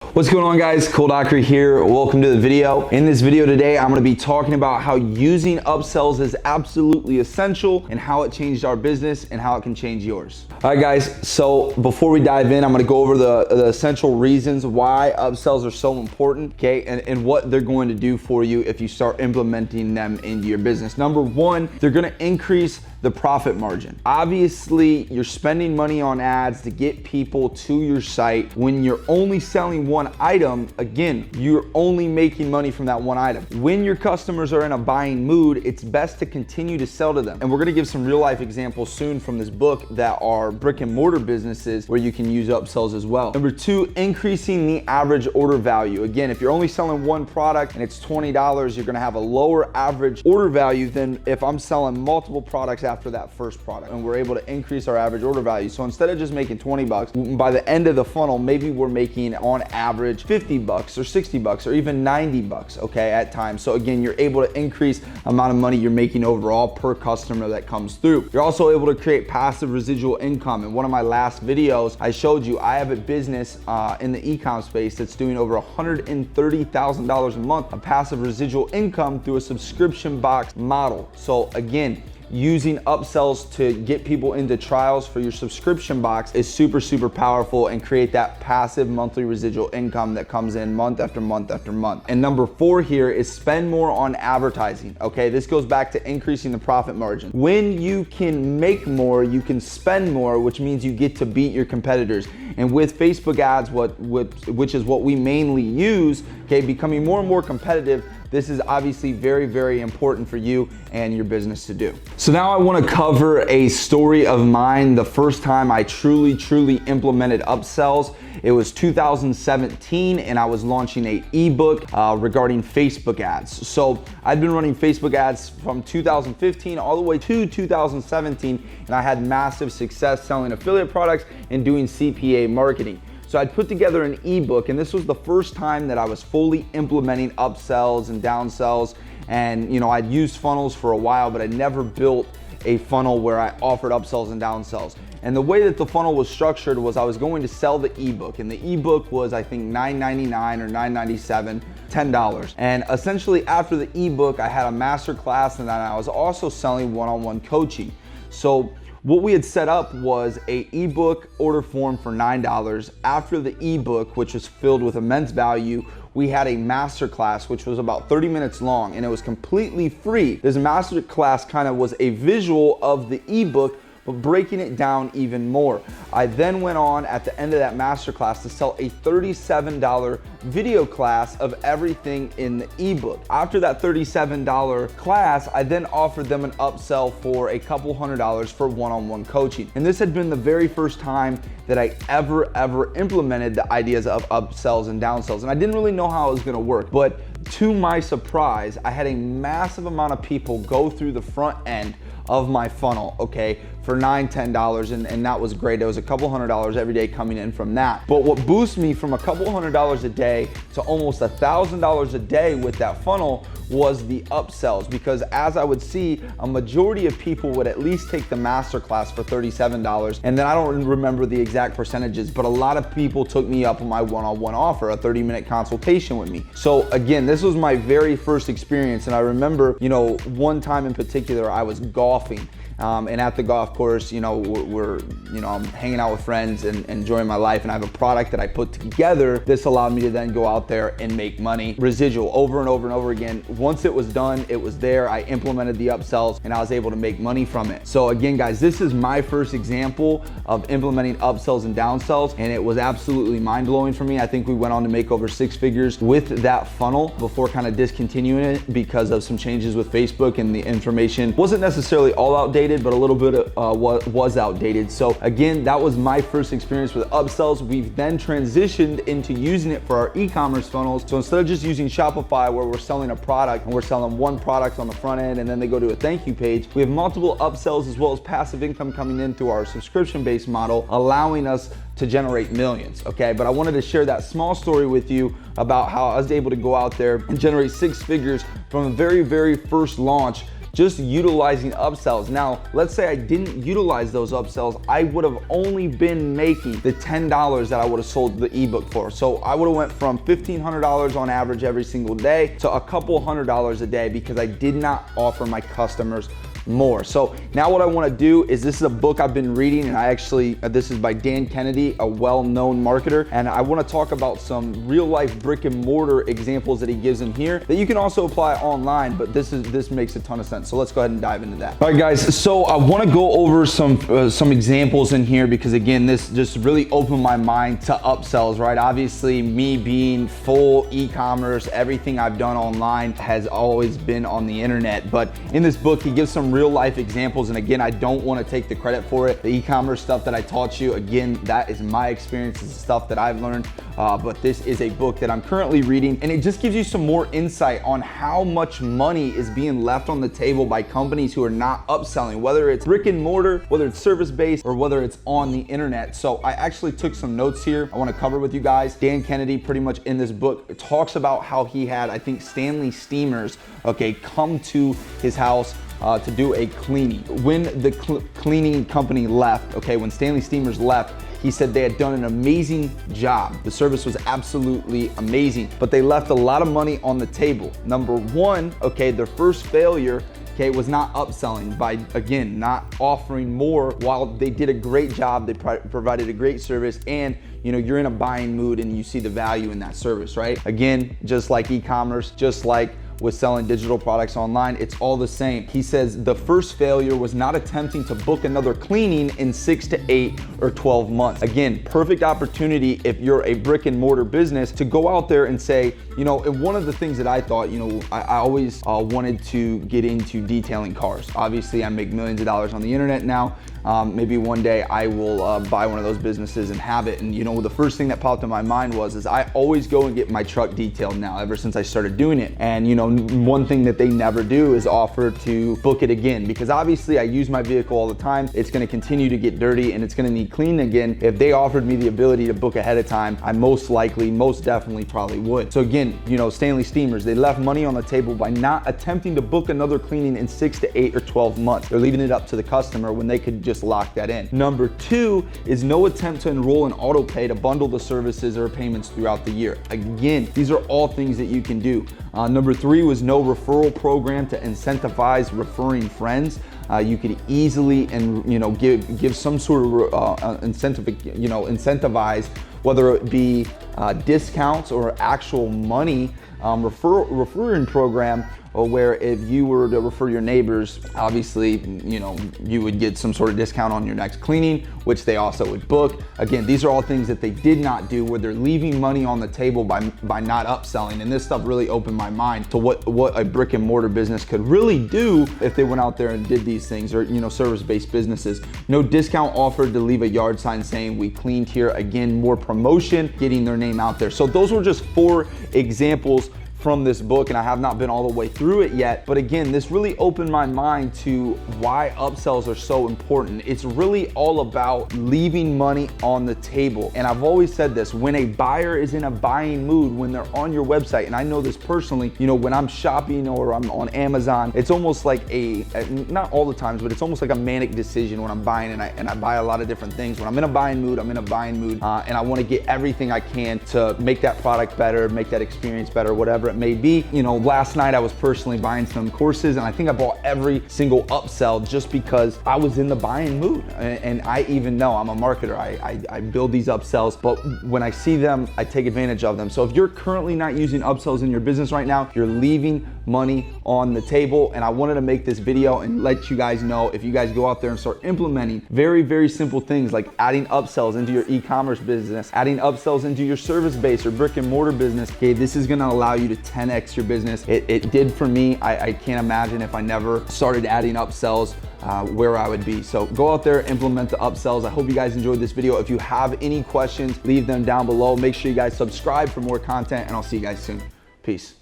What's going on, guys? Cool Doctor here. Welcome to the video. In this video today, I'm going to be talking about how using upsells is absolutely essential and how it changed our business and how it can change yours. All right, guys. So before we dive in, I'm going to go over the essential reasons why upsells are so important, okay, and what they're going to do for you if you start implementing them into your business. Number one, they're going to increase the profit margin. Obviously, you're spending money on ads to get people to your site. When you're only selling one item, again, you're only making money from that one item. When your customers are in a buying mood, it's best to continue to sell to them. And we're gonna give some real life examples soon from this book that are brick and mortar businesses where you can use upsells as well. Number two, increasing the average order value. Again, if you're only selling one product and it's $20, you're gonna have a lower average order value than if I'm selling multiple products after that first product, and we're able to increase our average order value. So instead of just making 20 bucks, by the end of the funnel, maybe we're making on average 50 bucks or 60 bucks or even 90 bucks, okay, at times. So again, you're able to increase the amount of money you're making overall per customer that comes through. You're also able to create passive residual income. In one of my last videos, I showed you I have a business in the e-com space that's doing over $130,000 a month of passive residual income through a subscription box model. So again, using upsells to get people into trials for your subscription box is super powerful and create that passive monthly residual income that comes in month after month after month. And number four here is spend more on advertising. Okay, this goes back to increasing the profit margin. When you can make more, you can spend more, which means you get to beat your competitors. And with Facebook ads, which is what we mainly use, okay, becoming more and more competitive, this is obviously very important for you and your business to do. So now I want to cover a story of mine. The first time I truly implemented upsells, it was 2017, and I was launching an ebook regarding Facebook ads. So I'd been running Facebook ads from 2015 all the way to 2017, and I had massive success selling affiliate products and doing CPA marketing. So I'd put together an ebook, and this was the first time that I was fully implementing upsells and downsells. And you know, I'd used funnels for a while, but I never built a funnel where I offered upsells and downsells. And the way that the funnel was structured was I was going to sell the ebook, and the ebook was, I think, $9.99 or $9.97, $10. And essentially after the ebook, I had a master class, and then I was also selling one-on-one coaching. So what we had set up was a ebook order form for $9. After the ebook, which was filled with immense value, we had a master class which was about 30 minutes long, and it was completely free. This master class kind of was a visual of the ebook, but breaking it down even more. I then went on at the end of that masterclass to sell a $37 video class of everything in the ebook. After that $37 class, I then offered them an upsell for a couple $100 for one-on-one coaching. And this had been the very first time that I ever implemented the ideas of upsells and downsells. And I didn't really know how it was gonna work, but to my surprise, I had a massive amount of people go through the front end of my funnel, okay, for $9, $10, and that was great. It was a couple $100 every day coming in from that. But what boosted me from a couple $100 a day to almost $1,000 a day with that funnel was the upsells, because as I would see, a majority of people would at least take the masterclass for $37, and then I don't remember the exact percentages, but a lot of people took me up on my one-on-one offer, a 30-minute consultation with me. So again, this was my very first experience, and I remember, you know, one time in particular, I was golfing. And at the golf course, you know, I'm hanging out with friends and enjoying my life, and I have a product that I put together. This allowed me to then go out there and make money, residual, over and over again. Once it was done, it was there. I implemented the upsells, and I was able to make money from it. So again, guys, this is my first example of implementing upsells and downsells, and it was absolutely mind-blowing for me. I think we went on to make over 6 figures with that funnel before kind of discontinuing it because of some changes with Facebook, and the information wasn't necessarily all outdated, but a little bit was outdated. So again, that was my first experience with upsells. We've then transitioned into using it for our e-commerce funnels. So instead of just using Shopify where we're selling a product and we're selling one product on the front end and then they go to a thank you page, we have multiple upsells as well as passive income coming in through our subscription-based model, allowing us to generate millions, okay? But I wanted to share that small story with you about how I was able to go out there and generate 6 figures from the very first launch just utilizing upsells. Now, let's say I didn't utilize those upsells, I would have only been making the $10 that I would have sold the ebook for. So I would have went from $1,500 on average every single day to a couple $100 a day because I did not offer my customers more. So now what I want to do is, this is a book I've been reading, and this is by Dan Kennedy, a well-known marketer, and I want to talk about some real life brick and mortar examples that he gives in here that you can also apply online, but this makes a ton of sense. So let's go ahead and dive into that. All right, guys, so I want to go over some examples in here because, again, this just really opened my mind to upsells, right? Obviously, me being full e-commerce, everything I've done online has always been on the internet, but in this book he gives some real life examples, and again, I don't want to take the credit for it. The e-commerce stuff that I taught you, again, that is my experience, it's stuff that I've learned, but this is a book that I'm currently reading, and it just gives you some more insight on how much money is being left on the table by companies who are not upselling, whether it's brick and mortar, whether it's service-based, or whether it's on the internet. So I actually took some notes here I want to cover with you guys. Dan Kennedy, pretty much in this book, talks about how he had, I think, Stanley Steamers, okay, come to his house to do a cleaning. When the cleaning company left, okay, when Stanley Steamers left, he said they had done an amazing job. The service was absolutely amazing, but they left a lot of money on the table. Number one, okay, their first failure, okay, was not upselling by, again, not offering more. While they did a great job, they provided a great service, and you know, you're in a buying mood and you see the value in that service, right? Again, just like e-commerce, just like with selling digital products online, it's all the same. He says the first failure was not attempting to book another cleaning in 6 to 8 or 12 months. Again, perfect opportunity if you're a brick and mortar business to go out there and say, you know, and one of the things that I thought, you know, I always wanted to get into detailing cars. Obviously, I make millions of dollars on the internet now. Maybe one day I will buy one of those businesses and have it. And you know, the first thing that popped in my mind was I always go and get my truck detailed now, ever since I started doing it. And you know, one thing that they never do is offer to book it again, because obviously I use my vehicle all the time. It's going to continue to get dirty and it's going to need cleaning again. If they offered me the ability to book ahead of time, I most definitely probably would. So again, you know, Stanley Steamers, they left money on the table by not attempting to book another cleaning in 6 to 8 or 12 months. They're leaving it up to the customer when they could just lock that in. Number two is no attempt to enroll in auto pay to bundle the services or payments throughout the year. Again, these are all things that you can do. Number three was no referral program to incentivize referring friends. You could easily give some sort of incentivize, whether it be discounts or actual money, referring program, or where if you were to refer your neighbors, obviously, you know, you would get some sort of discount on your next cleaning, which they also would book. Again, these are all things that they did not do, where they're leaving money on the table by not upselling. And this stuff really opened my mind to what a brick and mortar business could really do if they went out there and did these things, or, you know, service-based businesses. No discount offered to leave a yard sign saying we cleaned here. Again, more promotion, getting their name out there. So those were just 4 examples from this book, and I have not been all the way through it yet. But again, this really opened my mind to why upsells are so important. It's really all about leaving money on the table. And I've always said this, when a buyer is in a buying mood, when they're on your website, and I know this personally, you know, when I'm shopping or I'm on Amazon, it's almost like not all the times, but it's almost like a manic decision when I'm buying, and I buy a lot of different things. When I'm in a buying mood, I'm in a buying mood, and I want to get everything I can to make that product better, make that experience better, whatever it may be. You know, last night I was personally buying some courses, and I think I bought every single upsell just because I was in the buying mood. And I even know I'm a marketer. I build these upsells, but when I see them, I take advantage of them. So if you're currently not using upsells in your business right now, you're leaving money on the table. And I wanted to make this video and let you guys know, if you guys go out there and start implementing very, very simple things like adding upsells into your e-commerce business, adding upsells into your service-based or brick and mortar business, okay, this is gonna allow you to 10x your business. It did for me. I can't imagine if I never started adding upsells where I would be. So go out there, implement the upsells. I hope you guys enjoyed this video. If you have any questions, leave them down below. Make sure you guys subscribe for more content, and I'll see you guys soon. Peace.